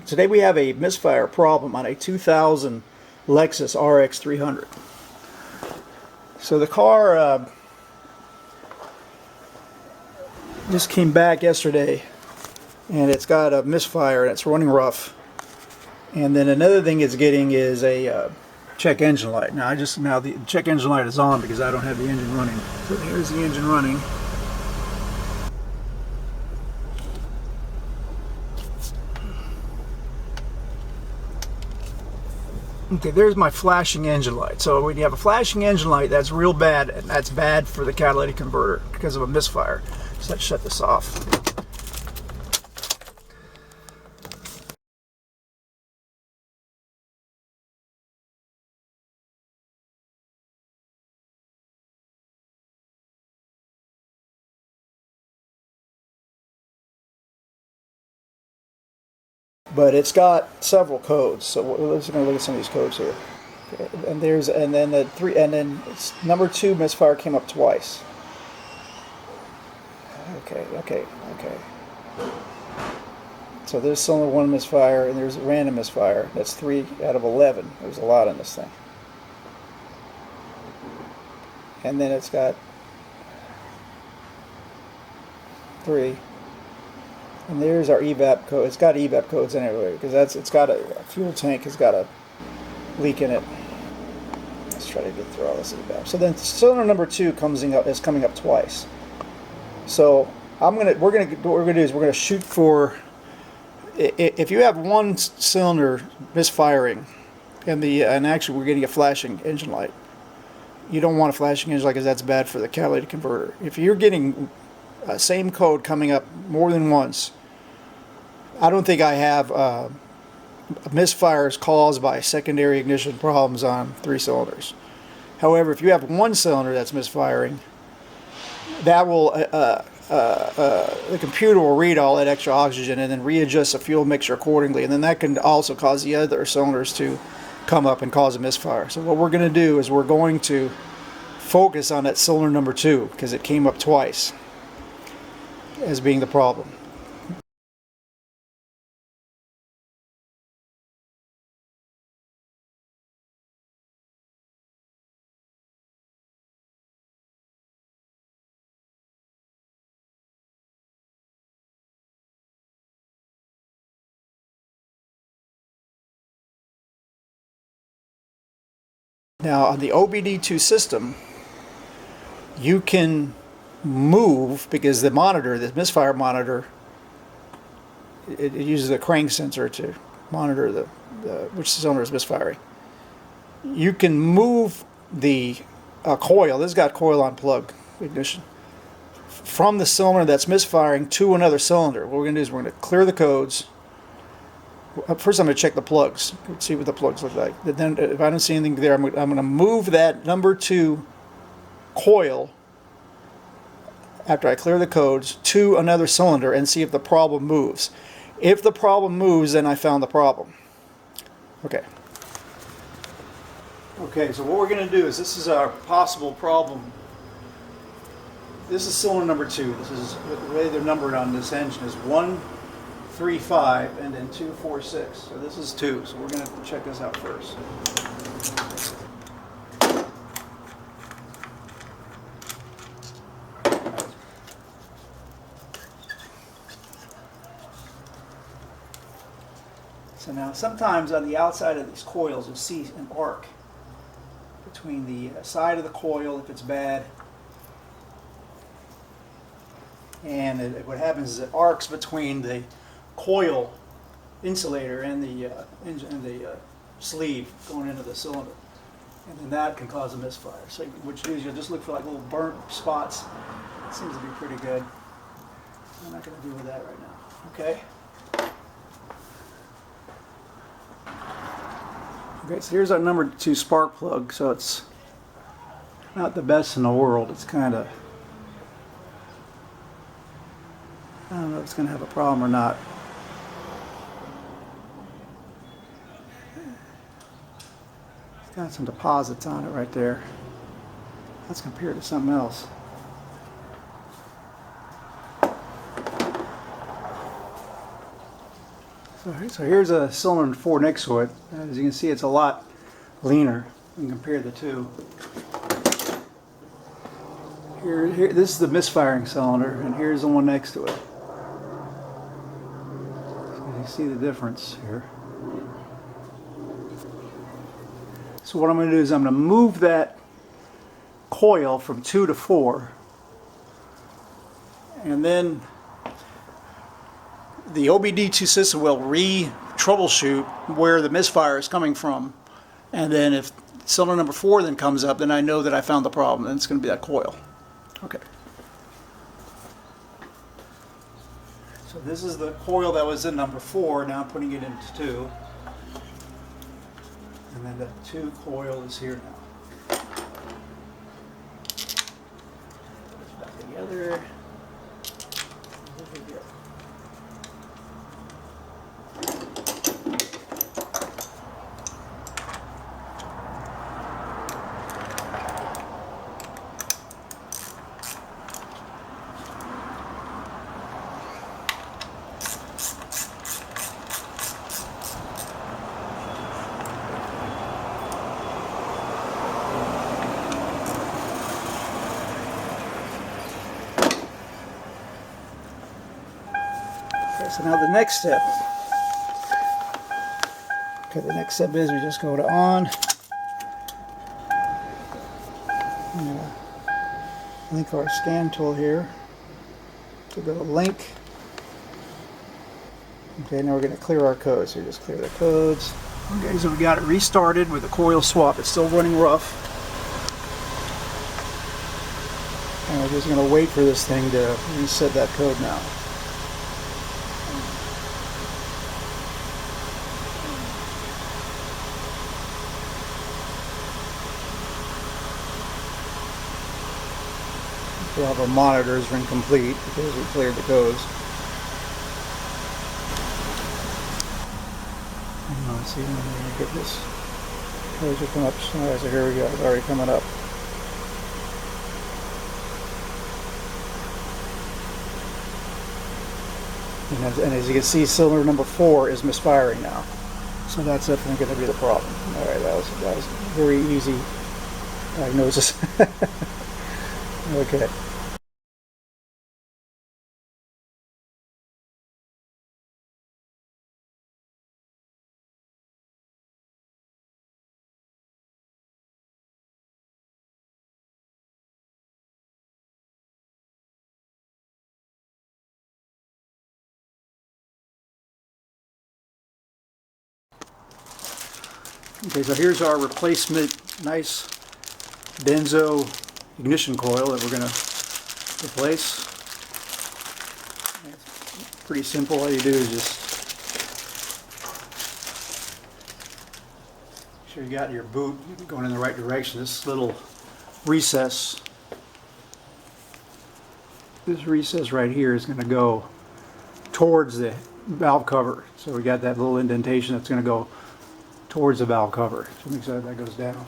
Today we have a misfire problem on a 2000 Lexus RX 300. So the car just came back yesterday and it's got a misfire and it's running rough. And then another thing it's getting is a check engine light. Now the check engine light is on because I don't have the engine running. So here's the engine running. Okay, there's my flashing engine light. So when you have a flashing engine light, that's real bad, and that's bad for the catalytic converter because of a misfire. So let's shut this off. But it's got several codes, so we're just going to look at some of these codes here. Okay, and then number 2 misfire came up twice. Okay. So there's cylinder 1 misfire, and there's a random misfire. That's 3 out of 11. There's a lot in this thing. And then it's got 3. And there's our evap code. It's got evap codes in everywhere because it's got a fuel tank has got a leak in it. Let's try to get through all this evap. So then cylinder number 2 is coming up twice. So what we're gonna do is we're gonna shoot for, if you have one cylinder misfiring and actually we're getting a flashing engine light. You don't want a flashing engine light because that's bad for the catalytic converter. If you're getting same code coming up more than once, I don't think I have misfires caused by secondary ignition problems on 3 cylinders. However, if you have one cylinder that's misfiring, that will the computer will read all that extra oxygen and then readjust the fuel mixture accordingly, and then that can also cause the other cylinders to come up and cause a misfire. So what we're going to do is we're going to focus on that cylinder number 2 because it came up twice as being the problem. Now on the OBDII system, you can move, because the monitor, the misfire monitor, it uses a crank sensor to monitor which cylinder is misfiring. You can move the coil. This has got coil on plug ignition from the cylinder that's misfiring to another cylinder. What we're going to do is we're going to clear the codes. First I'm going to check the plugs, see what the plugs look like. Then if I don't see anything there, I'm going to move that number 2 coil after I clear the codes to another cylinder and see if the problem moves. If the problem moves, then I found the problem. Okay, so what we're going to do is, this is our possible problem. This is cylinder number 2. This is the way they're numbered on this engine is 135 and then 246. So this is 2. So we're going to check this out first. So now sometimes on the outside of these coils you'll see an arc between the side of the coil if it's bad, and what happens is it arcs between the coil insulator and the sleeve going into the cylinder, and then that can cause a misfire. So what you do is you'll just look for like little burnt spots. It seems to be pretty good. I'm not going to deal with that right now. Okay. Okay, so here's our number 2 spark plug. So it's not the best in the world. It's kind of, I don't know if it's going to have a problem or not. It's got some deposits on it right there. Let's compare it to something else. So here's a cylinder 4 next to it. As you can see, it's a lot leaner when you compare the two. Here, this is the misfiring cylinder, and here's the one next to it. So you see the difference here. So what I'm going to do is I'm going to move that coil from 2 to 4, and then the OBDII system will troubleshoot where the misfire is coming from, and then if cylinder number 4 then comes up, then I know that I found the problem, and it's going to be that coil. Okay. So this is the coil that was in number 4. Now I'm putting it into 2, and then the 2 coil is here now. Put this back together. There we go. Okay, so now the next step. Okay, the next step is we just go to on. Link our scan tool here. So go to link. Okay, now we're going to clear our codes. So just clear the codes. Okay, so we got it restarted with the coil swap. It's still running rough. And we're just going to wait for this thing to reset that code now. All of our monitors are incomplete because we cleared the codes. Let's see when we're going to get this. Codes will come up. So here we go. It's already coming up. And as you can see, cylinder number 4 is misfiring now. So that's definitely going to be the problem. All right, that was very easy diagnosis. Okay. Okay, so here's our replacement nice benzo ignition coil that we're going to replace. It's pretty simple. All you do is just make sure you got your boot going in the right direction. This little recess, this recess right here is going to go towards the valve cover. So we got that little indentation that's going to go towards the valve cover. So make sure that goes down.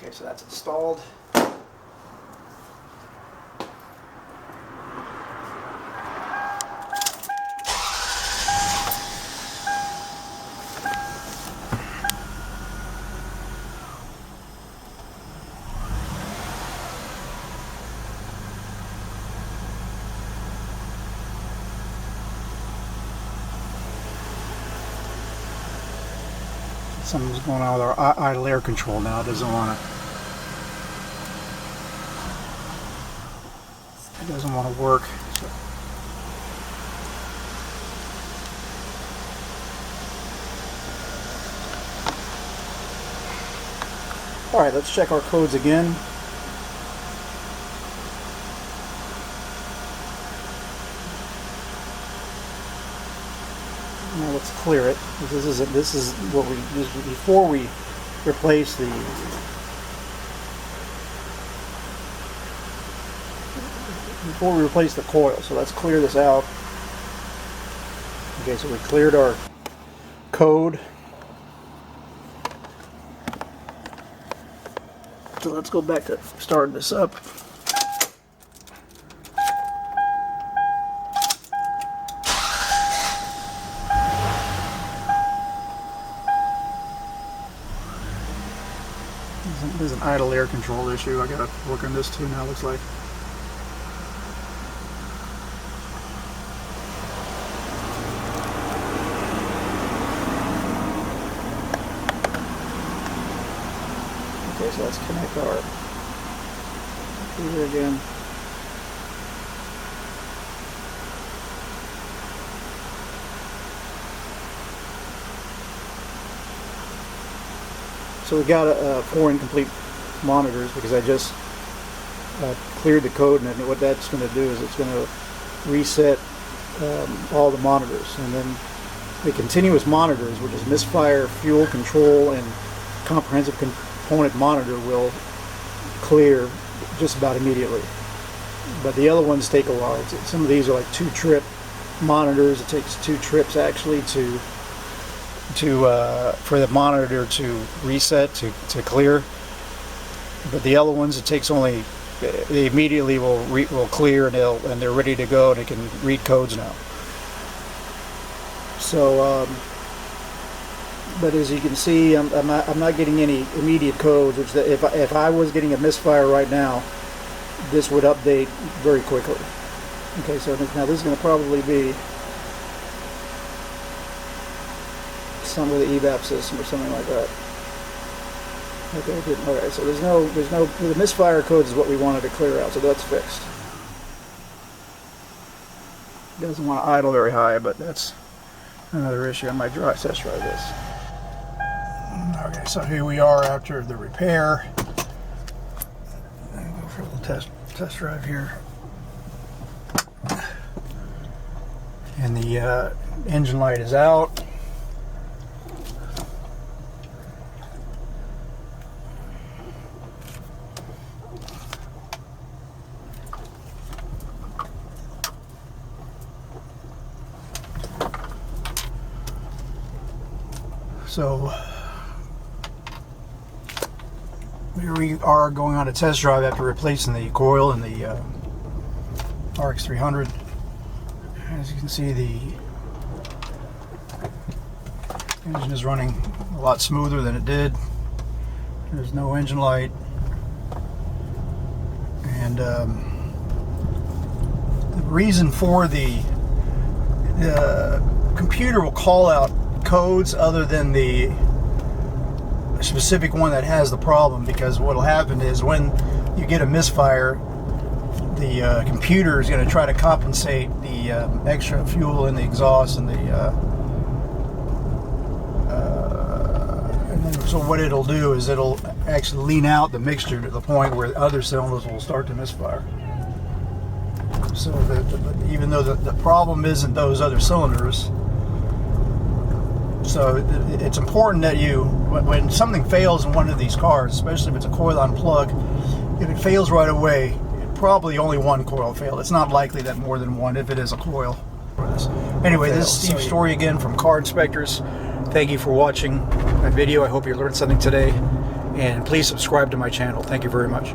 Okay, so that's installed. Something's going on with our idle air control now. It doesn't want to work. So. All right, let's check our codes again. clear it. This is what before we replace the coil. So let's clear this out. Okay, so we cleared our code. So let's go back to starting this up. There's an idle air control issue. I gotta work on this too now, looks like. Okay, so let's connect our computer again. So we got 4 incomplete monitors because I just cleared the code, and what that's going to do is it's going to reset all the monitors, and then the continuous monitors, which is misfire, fuel control, and comprehensive component monitor, will clear just about immediately. But the other ones take a while. Some of these are like 2-trip monitors. It takes 2 trips actually for the monitor to reset, to clear. But the other ones, it takes only, they immediately will clear, and they're ready to go, and they can read codes now. So but as you can see, I'm not getting any immediate codes, which if I was getting a misfire right now, this would update very quickly. Okay, so now this is going to probably be some of the evap system or something like that. Okay, good. Okay, so there's no, the misfire codes is what we wanted to clear out, so that's fixed. It doesn't want to idle very high, but that's another issue. I might test drive this. Okay, so here we are after the repair. Go for the test drive here. And the engine light is out. So here we are going on a test drive after replacing the coil in the RX300. As you can see, the engine is running a lot smoother than it did. There's no engine light, and the reason for the computer will call out codes other than the specific one that has the problem, because what will happen is when you get a misfire, the computer is going to try to compensate the extra fuel in the exhaust and then, so what it'll do is it'll actually lean out the mixture to the point where other cylinders will start to misfire. So even though the problem isn't those other cylinders, so it's important that when something fails in one of these cars, especially if it's a coil on plug, if it fails right away, probably only one coil failed. It's not likely that more than one, if it is a coil. Anyway, this is Steve Story again from Car Inspectors. Thank you for watching my video. I hope you learned something today, and please subscribe to my channel. Thank you very much.